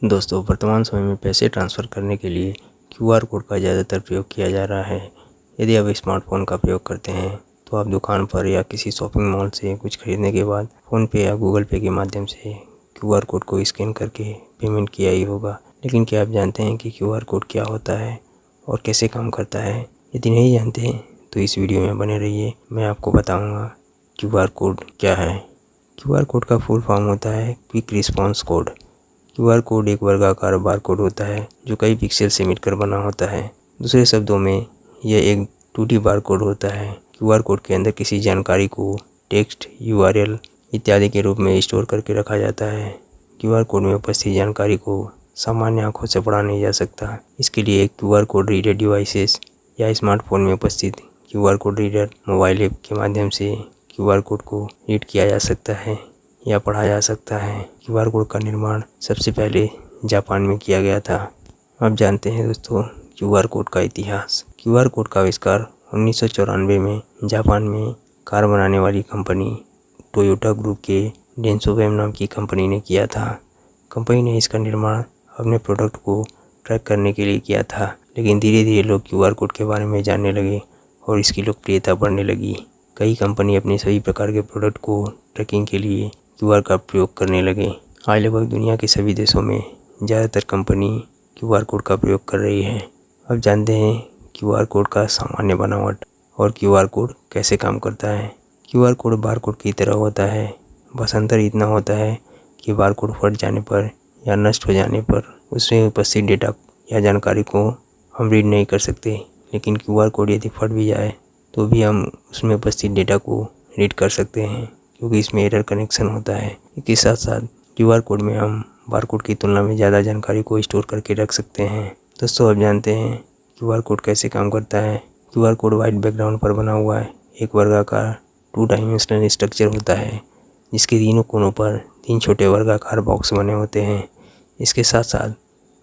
दोस्तों, वर्तमान समय में पैसे ट्रांसफ़र करने के लिए क्यूआर कोड का ज़्यादातर प्रयोग किया जा रहा है। यदि आप स्मार्टफ़ोन का प्रयोग करते हैं तो आप दुकान पर या किसी शॉपिंग मॉल से कुछ खरीदने के बाद फ़ोनपे या गूगल पे के माध्यम से क्यूआर कोड को स्कैन करके पेमेंट किया ही होगा। लेकिन क्या आप जानते हैं कि क्यूआर कोड क्या होता है और कैसे काम करता है? यदि नहीं जानते हैं तो इस वीडियो में बने रहिए, मैं आपको बताऊँगा क्यूआर कोड क्या है। क्यूआर कोड का फुल फॉर्म होता है quick response code. QR code एक वर्गाकार बारकोड होता है जो कई पिक्सल से मिलकर बना होता है। दूसरे शब्दों में यह एक 2D बारकोड होता है। क्यूआर कोड के अंदर किसी जानकारी को टेक्स्ट, यूआरएल इत्यादि के रूप में स्टोर करके रखा जाता है। क्यूआर कोड में उपस्थित जानकारी को सामान्य आंखों से पढ़ा नहीं जा सकता। इसके लिए क्यूआर कोड रीडर डिवाइसेस या स्मार्टफोन में उपस्थित QR code reader mobile app के माध्यम से क्यूआर कोड को रीड किया जा सकता है या पढ़ा जा सकता है। क्यूआर कोड का निर्माण सबसे पहले जापान में किया गया था। अब जानते हैं दोस्तों क्यूआर कोड का इतिहास। क्यूआर कोड का आविष्कार 1994 में जापान में कार बनाने वाली कंपनी टोयोटा ग्रुप के डेंसोवेम नाम की कंपनी ने किया था। कंपनी ने इसका निर्माण अपने प्रोडक्ट को ट्रैक करने के लिए किया था, लेकिन धीरे धीरे लोग क्यूआर कोड के बारे में जानने लगे और इसकी लोकप्रियता बढ़ने लगी। कई कंपनी अपने सभी प्रकार के प्रोडक्ट को ट्रैकिंग के लिए क्यूआर का प्रयोग करने लगे। आज लगभग दुनिया के सभी देशों में ज़्यादातर कंपनी क्यूआर कोड का प्रयोग कर रही है। अब जानते हैं क्यूआर कोड का सामान्य बनावट और क्यूआर कोड कैसे काम करता है। क्यूआर कोड बारकोड की तरह होता है, बस अंतर इतना होता है कि बारकोड फट जाने पर या नष्ट हो जाने पर उसमें उपस्थित डेटा या जानकारी को हम रीड नहीं कर सकते। लेकिन क्यूआर कोड यदि फट भी जाए तो भी हम उसमें उपस्थित डेटा को रीड कर सकते हैं, क्योंकि इसमें एरर कनेक्शन होता है। इसके साथ साथ क्यूआर कोड में हम बारकोड की तुलना में ज़्यादा जानकारी को स्टोर करके रख सकते हैं। दोस्तों, अब जानते हैं क्यूआर कोड कैसे काम करता है। क्यूआर कोड वाइट बैकग्राउंड पर बना हुआ है। एक वर्गाकार 2 डायमेंशनल स्ट्रक्चर होता है जिसके तीनों कोनों पर 3 छोटे वर्गाकार बॉक्स बने होते हैं। इसके साथ साथ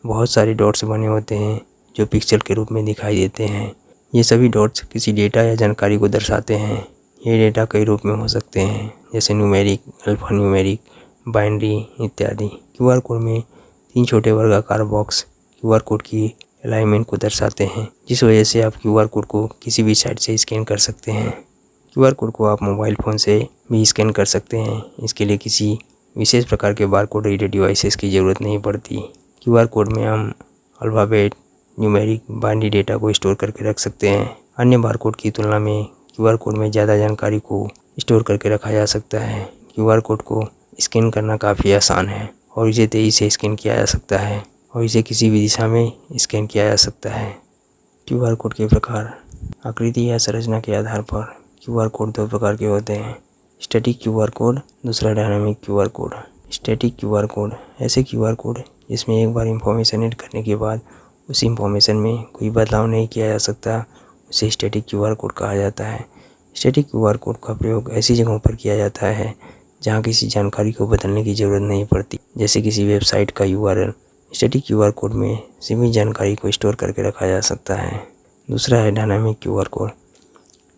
बहुत सारे डॉट्स बने होते हैं जो पिक्सल के रूप में दिखाई देते हैं। ये सभी डॉट्स किसी डेटा या जानकारी को दर्शाते हैं। ये डेटा कई रूप में हो सकते हैं, जैसे न्यूमेरिक, अल्फा न्यूमेरिक, बाइनरी इत्यादि। क्यूआर कोड में 3 छोटे वर्गाकार बॉक्स क्यूआर कोड की अलाइनमेंट को दर्शाते हैं, जिस वजह से आप क्यूआर कोड को किसी भी साइड से स्कैन कर सकते हैं। क्यूआर कोड को आप मोबाइल फ़ोन से भी स्कैन कर सकते हैं। इसके लिए किसी विशेष प्रकार के बारकोड रीडर डिवाइसेस की ज़रूरत नहीं पड़ती। क्यूआर कोड में हम अल्फ़ाबेट, न्यूमेरिक, बाइनरी डेटा को स्टोर करके रख सकते हैं। अन्य बारकोड की तुलना में क्यूआर कोड में ज़्यादा जानकारी को स्टोर करके रखा जा सकता है। क्यूआर कोड को स्कैन करना काफ़ी आसान है और इसे तेज़ी से स्कैन किया जा सकता है और इसे किसी भी दिशा में स्कैन किया जा सकता है। क्यूआर कोड के प्रकार। आकृति या संरचना के आधार पर क्यूआर कोड 2 प्रकार के होते हैं, स्टैटिक क्यूआर कोड, दूसरा dynamic QR code. Static QR code ऐसे क्यूआर कोड जिसमें एक बार इंफॉर्मेशन एड करने के बाद उस इंफॉर्मेशन में कोई बदलाव नहीं किया जा सकता, उसे स्टैटिक क्यूआर कोड कहा जाता है। स्टैटिक क्यूआर कोड का प्रयोग ऐसी जगहों पर किया जाता है जहां किसी जानकारी को बदलने की ज़रूरत नहीं पड़ती, जैसे किसी वेबसाइट का यूआरएल। स्टैटिक क्यूआर कोड में सीमित जानकारी को स्टोर करके रखा जा सकता है। दूसरा है dynamic QR code.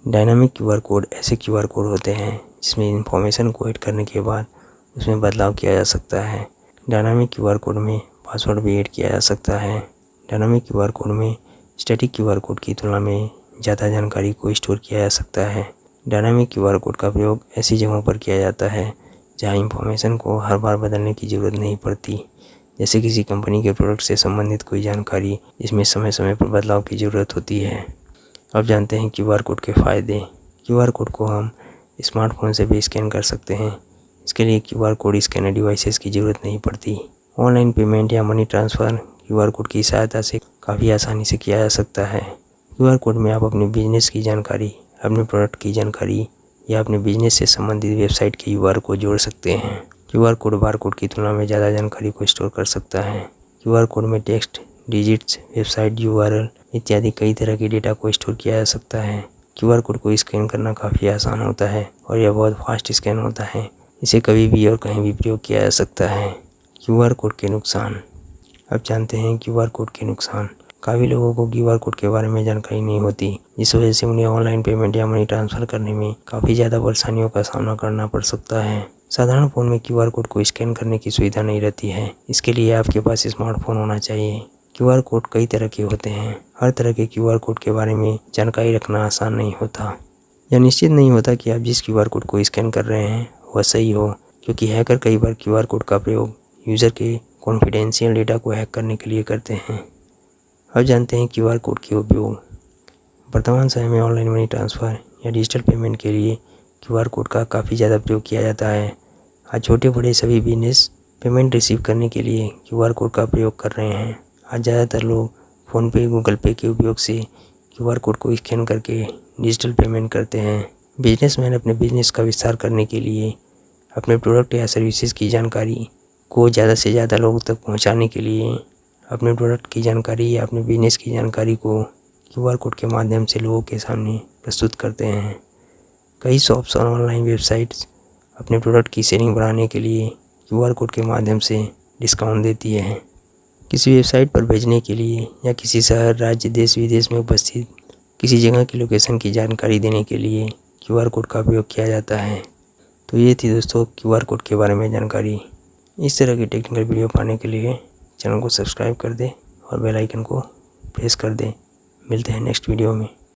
Dynamic QR code ऐसे क्यूआर कोड होते हैं जिसमें इंफॉर्मेशन को ऐड करने के बाद उसमें बदलाव किया जा सकता है। डायनामिक क्यूआर कोड में पासवर्ड भी ऐड किया जा सकता है। डायनामिक क्यूआर कोड में स्टैटिक क्यूआर कोड की तुलना में ज़्यादा जानकारी को स्टोर किया जा सकता है। डायनामिक क्यूआर कोड का प्रयोग ऐसी जगहों पर किया जाता है जहां इंफॉर्मेशन को हर बार बदलने की ज़रूरत नहीं पड़ती, जैसे किसी कंपनी के प्रोडक्ट से संबंधित कोई जानकारी जिसमें समय समय पर बदलाव की ज़रूरत होती है। अब जानते हैं क्यूआर कोड के फ़ायदे। क्यूआर कोड को हम स्मार्टफोन से भी स्कैन कर सकते हैं। इसके लिए क्यूआर कोड स्कैनर डिवाइसेस की ज़रूरत नहीं पड़ती। ऑनलाइन पेमेंट या मनी ट्रांसफ़र क्यूआर कोड की सहायता से काफ़ी आसानी से किया जा सकता है। क्यूआर कोड में आप अपने बिजनेस की जानकारी, अपने प्रोडक्ट की जानकारी या अपने बिजनेस से संबंधित वेबसाइट के यूआरएल को जोड़ सकते हैं। क्यूआर कोड बारकोड की तुलना में ज़्यादा जानकारी को स्टोर कर सकता है। क्यूआर कोड में टेक्स्ट, डिजिट्स, वेबसाइट यूआरएल इत्यादि कई तरह के डेटा को स्टोर किया जा सकता है। क्यूआर कोड को स्कैन करना काफ़ी आसान होता है और यह बहुत फास्ट स्कैन होता है। इसे कभी भी और कहीं भी प्रयोग किया जा सकता है। क्यूआर कोड के नुकसान। अब जानते हैं क्यूआर कोड के नुकसान। काफ़ी लोगों को क्यूआर कोड के बारे में जानकारी नहीं होती, जिस वजह से उन्हें ऑनलाइन पेमेंट या मनी ट्रांसफ़र करने में काफ़ी ज़्यादा परेशानियों का सामना करना पड़ सकता है। साधारण फ़ोन में क्यूआर कोड को स्कैन करने की सुविधा नहीं रहती है। इसके लिए आपके पास स्मार्टफोन होना चाहिए। क्यूआर कोड कई तरह के होते हैं। हर तरह के क्यूआर कोड के बारे में जानकारी रखना आसान नहीं होता। यह निश्चित नहीं होता कि आप जिस क्यूआर कोड को स्कैन कर रहे हैं वह सही हो, क्योंकि हैकर कई बार क्यूआर कोड का प्रयोग यूज़र के कॉन्फिडेंशियल डेटा को हैक करने के लिए करते हैं। अब जानते हैं क्यूआर कोड के उपयोग। वर्तमान समय में ऑनलाइन मनी ट्रांसफ़र या डिजिटल पेमेंट के लिए क्यूआर कोड का काफ़ी ज़्यादा प्रयोग किया जाता है। आज छोटे बड़े सभी बिजनेस पेमेंट रिसीव करने के लिए क्यूआर कोड का प्रयोग कर रहे हैं। आज ज़्यादातर लोग फ़ोनपे, गूगल पे के उपयोग से क्यूआर कोड को स्कैन करके डिजिटल पेमेंट करते हैं। बिजनेसमैन अपने बिजनेस का विस्तार करने के लिए अपने प्रोडक्ट या सर्विसेज की जानकारी को ज़्यादा से ज़्यादा लोगों तक पहुंचाने के लिए अपने प्रोडक्ट की जानकारी या अपने बिजनेस की जानकारी को क्यूआर कोड के माध्यम से लोगों के सामने प्रस्तुत करते हैं। कई शॉप्स और ऑनलाइन वेबसाइट्स अपने प्रोडक्ट की सेलिंग बढ़ाने के लिए क्यूआर कोड के माध्यम से डिस्काउंट देती है। किसी वेबसाइट पर भेजने के लिए या किसी शहर, राज्य, देश विदेश में उपस्थित किसी जगह की लोकेशन की जानकारी देने के लिए क्यूआर कोड का उपयोग किया जाता है। तो ये थी दोस्तों क्यूआर कोड के बारे में जानकारी। इस तरह की टेक्निकल वीडियो पाने के लिए चैनल को सब्सक्राइब कर दें और बेल आइकन को प्रेस कर दें। मिलते हैं नेक्स्ट वीडियो में।